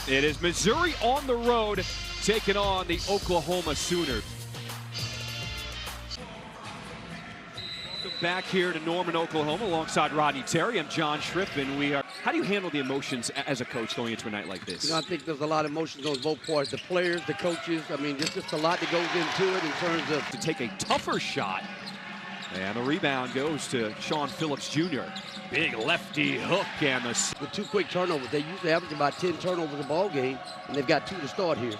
It is Missouri on the road taking on the Oklahoma Sooners. Welcome back here to Norman, Oklahoma, alongside Rodney Terry. I'm John Schriffman. How do you handle the emotions as a coach going into a night like this? You know, I think there's a lot of emotions on both parts. The players, the coaches. I mean, there's just a lot that goes into it in terms of to take a tougher shot. And the rebound goes to Sean Phillips Jr. Big lefty hook and with 2 quick turnovers. They usually average about 10 turnovers a ball game, and they've got 2 to start here.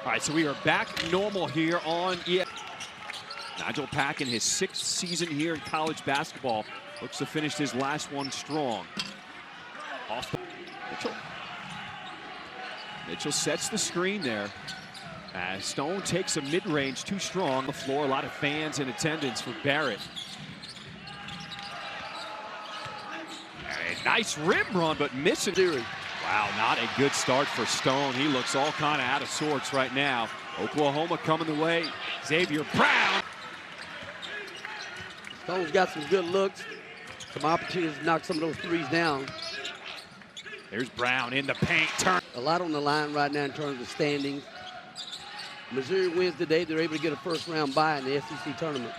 All right, so we are back normal here on ESPN. Nigel Pack in his 6th season here in college basketball looks to finish his last one strong. Off the Mitchell sets the screen there. As Stone takes a mid-range, too strong on the floor. A lot of fans in attendance for Barrett. A nice rim run, but missing. Wow, not a good start for Stone. He looks all kind of out of sorts right now. Oklahoma coming the way. Xavier Brown. Stone's got some good looks. Some opportunities to knock some of those threes down. There's Brown in the paint. Turn. A lot on the line right now in terms of standings. Missouri wins today. They're able to get a first-round bye in the SEC tournament.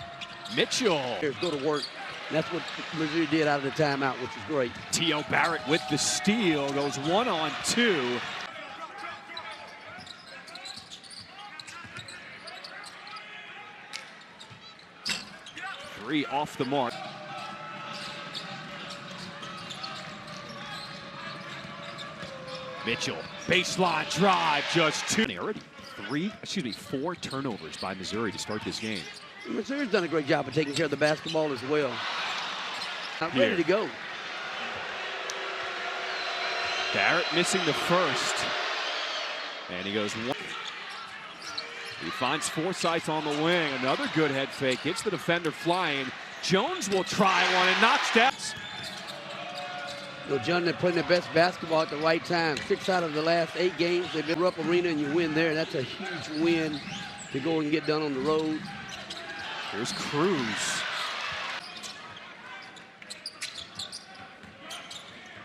Mitchell. Go to work. And that's what Missouri did out of the timeout, which is great. T.O. Barrett with the steal. Goes 1-on-2. Three off the mark. Mitchell, baseline drive, just 2. Already 4 turnovers by Missouri to start this game. Missouri's done a great job of taking care of the basketball as well. Not ready to go. Barrett missing the first. And he goes 1. He finds Forsythe on the wing. Another good head fake. Hits the defender flying. Jones will try one and knocks down. You know, John, they're playing their best basketball at the right time. 6 out of the last 8 games, they've been Rupp Arena and you win there. That's a huge win to go and get done on the road. Here's Cruz.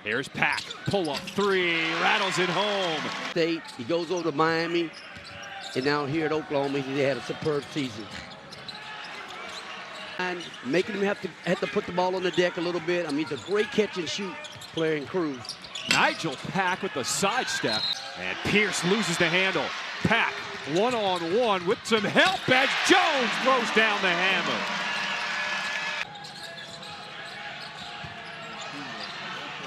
Here's Pack. Pull-up 3. Rattles it home. State. He goes over to Miami. And now here at Oklahoma, he had a superb season. And making him have to put the ball on the deck a little bit. I mean, he's a great catch and shoot player in Cruz. Nigel Pack with the sidestep. And Pierce loses the handle. Pack 1-on-1 with some help as Jones throws down the hammer.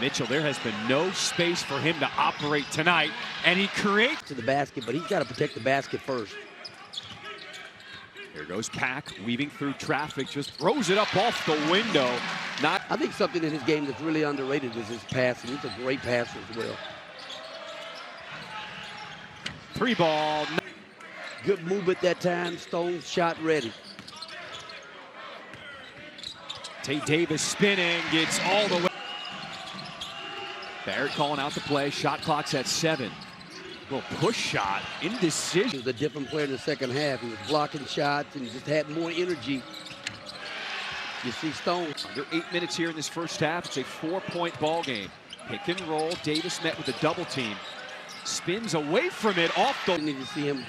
Mitchell, there has been no space for him to operate tonight, and he creates to the basket, but he's got to protect the basket first. Here goes Pack, weaving through traffic, just throws it up off the window. I think something in his game that's really underrated is his passing. He's a great passer as well. 3 ball. Good move at that time. Stone shot ready. Tate Davis spinning, gets all the way. Barrett calling out the play. Shot clock's at 7. Little push shot, indecision. He was a different player in the second half. He was blocking shots and just had more energy. You see Stone. Under 8 minutes here in this first half. It's a 4-point ball game. Pick and roll. Davis met with a double team. Spins away from it off the. You need to see him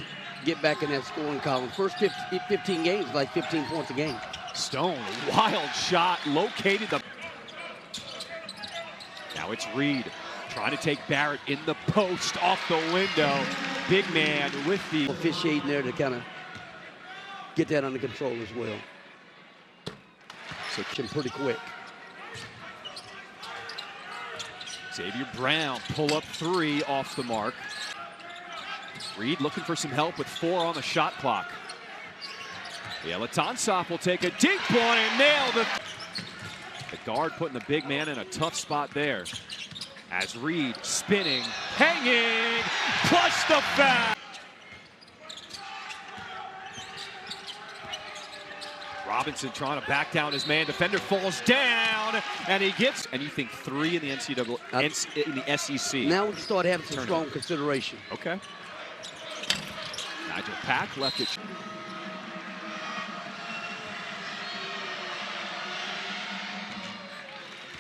get back in that scoring column. First 15 games, like 15 points a game. Stone, wild shot, located the. Now it's Reed trying to take Barrett in the post off the window. Big man with the officiating there to kind of get that under control as well. So pretty quick. Xavier Brown, pull-up 3 off the mark. Reed looking for some help with 4 on the shot clock. Latanzop will take a deep one and nail the guard putting the big man in a tough spot there. As Reed spinning, hanging, plus the foul. Robinson trying to back down his man. Defender falls down, and he gets. And you think 3 in the NCAA, in the SEC. Now we can start having some strong consideration. Okay. Nigel Pack left it.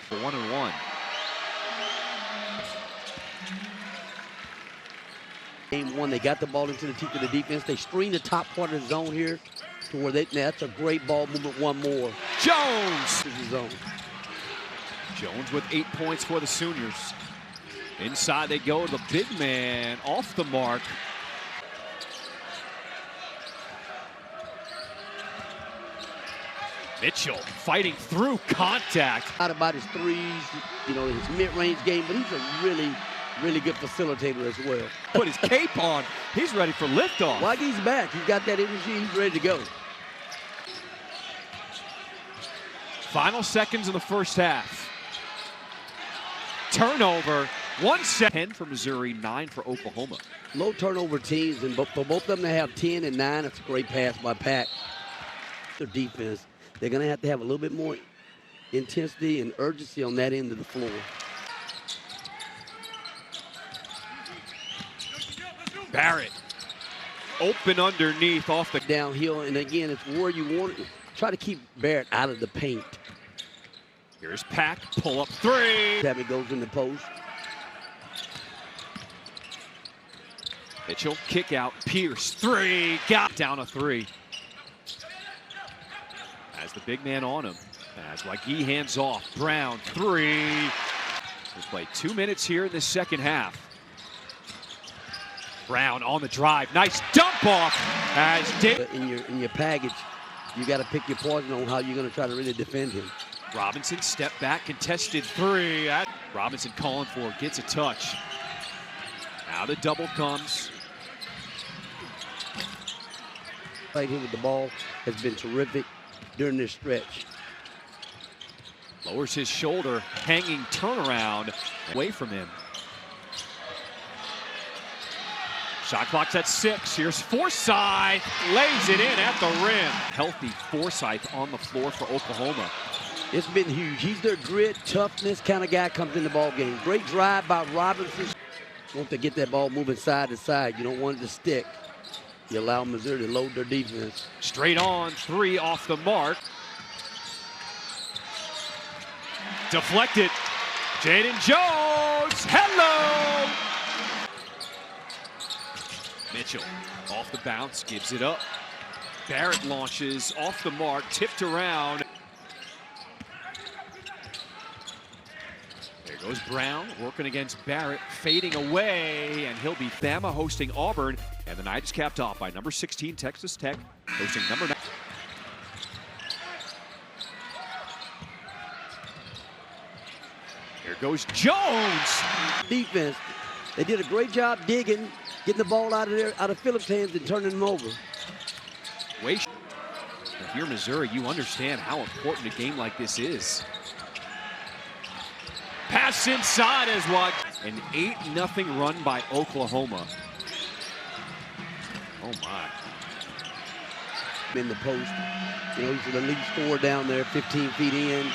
For 1-and-1. Game one, they got the ball into the teeth of the defense. They screen the top part of the zone here to where that's a great ball movement. One more. Jones. This is the zone. Jones with 8 points for the Sooners. Inside they go. The big man off the mark. Mitchell fighting through contact. Not about his threes, you know, his mid-range game, but he's a really, really good facilitator as well. Put his cape on. He's ready for liftoff. Like he's back. He's got that energy. He's ready to go. Final seconds of the first half. Turnover. 1 set. 10 for Missouri, 9 for Oklahoma. Low turnover teams, and for both of them to have 10 and 9, it's a great pass by Pack. Their defense, they're going to have a little bit more intensity and urgency on that end of the floor. Barrett open underneath off the downhill, and again, it's where you want it. Try to keep Barrett out of the paint. Here's Pack, pull up three. Tabby goes in the post. Mitchell, kick out, Pierce, three, got down a three. Has the big man on him. As Wagee hands off, Brown, three. We play 2 minutes here in the second half. Brown on the drive, nice dump off as Dave. In your package, you got to pick your poison on how you're going to try to really defend him. Robinson, step back, contested three. Robinson calling for it, gets a touch. Now the double comes. Right here with the ball has been terrific during this stretch. Lowers his shoulder, hanging turnaround away from him. Shot clock's at 6. Here's Forsythe, lays it in at the rim. Healthy Forsythe on the floor for Oklahoma. It's been huge. He's their grit, toughness kind of guy comes in the ball game. Great drive by Robinson. Want to get that ball moving side to side. You don't want it to stick. You allow Missouri to load their defense. Straight on, three off the mark. Deflected. Jaden Jones, hello! Mitchell off the bounce, gives it up. Barrett launches off the mark, tipped around. There goes Brown, working against Barrett, fading away, and he'll be Bama hosting Auburn. And the night is capped off by number 16, Texas Tech, hosting number 9. Here goes Jones. Defense, they did a great job digging, getting the ball out of Phillips' hands and turning them over. If you're Missouri, you understand how important a game like this is. Pass inside as what? An 8-0 run by Oklahoma. Oh my. In the post, you know, he's the lead scorer down there, 15 feet in.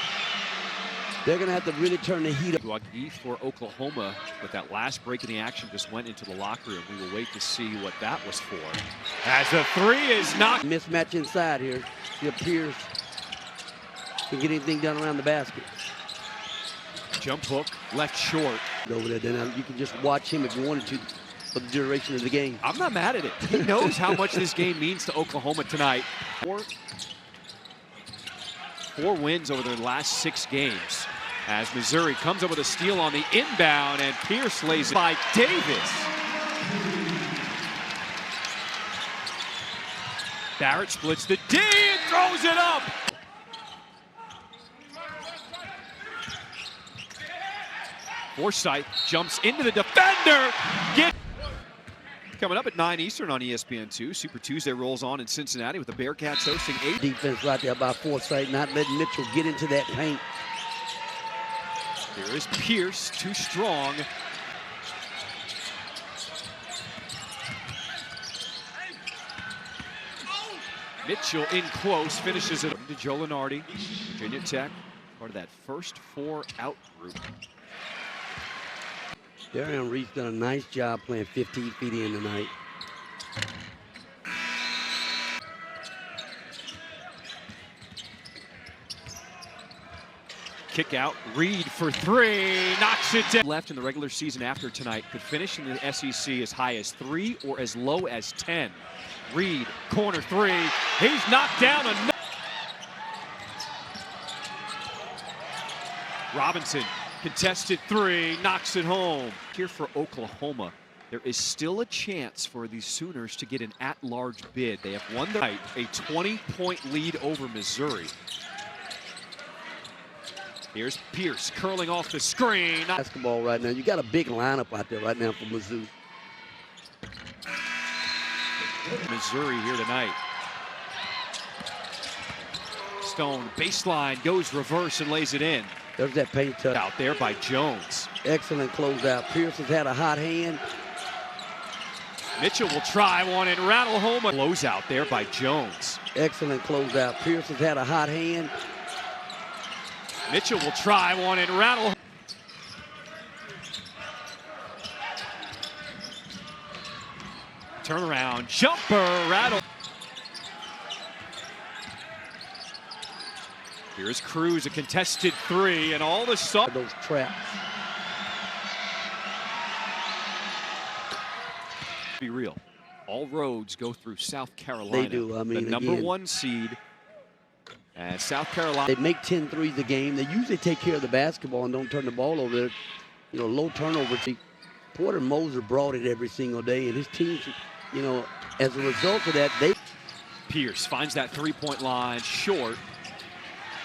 They're going to have to really turn the heat up. Wagee for Oklahoma, but that last break in the action just went into the locker room. We will wait to see what that was for. As the three is knocked. Mismatch inside here. See if Pierce can get anything done around the basket. Jump hook, left short. Over there, then you can just watch him if you wanted to for the duration of the game. I'm not mad at it. He knows how much this game means to Oklahoma tonight. Four wins over their last 6 games. As Missouri comes up with a steal on the inbound, and Pierce lays it by Davis. Barrett splits the D and throws it up. Forsythe jumps into the defender. Coming up at 9 Eastern on ESPN2. Super Tuesday rolls on in Cincinnati with the Bearcats hosting 8. Defense right there by Forsythe, not letting Mitchell get into that paint. Here is Pierce, too strong. Mitchell in close, finishes it to Joe Lenardi. Virginia Tech, part of that first 4 out group. Darian Reed's done a nice job playing 15 feet in tonight. Kick out, Reed for three, knocks it down. Left in the regular season after tonight could finish in the SEC as high as 3 or as low as 10. Reed, corner three, he's knocked down another. Robinson, contested three, knocks it home. Here for Oklahoma, there is still a chance for the Sooners to get an at-large bid. They have won the night, a 20-point lead over Missouri. Here's Pierce curling off the screen. Basketball right now. You got a big lineup out there right now for Mizzou. Missouri here tonight. Stone baseline goes reverse and lays it in. There's that paint touch. Out there by Jones. Excellent closeout. Pierce has had a hot hand. Mitchell will try one and rattle home. A closeout there by Jones. Excellent closeout. Pierce has had a hot hand. Mitchell will try one and rattle. Turnaround, jumper, rattle. Here's Cruz, a contested three, and all the stuff. Those traps. Be real. All roads go through South Carolina. They do. I mean, the number again, 1 seed. And South Carolina. They make 10 threes a game. They usually take care of the basketball and don't turn the ball over. You know, low turnover. Porter Moser brought it every single day, and his team, you know, as a result of that, they. Pierce finds that three-point line short.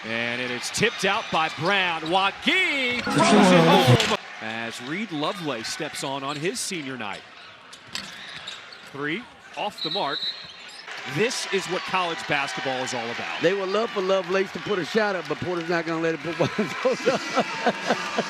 And it is tipped out by Brown. Waukee throws it home as Reed Lovelace steps on his senior night. Three off the mark. This is what college basketball is all about. They would love for Lovelace to put a shot up, but Porter's not going to let it put one of those up.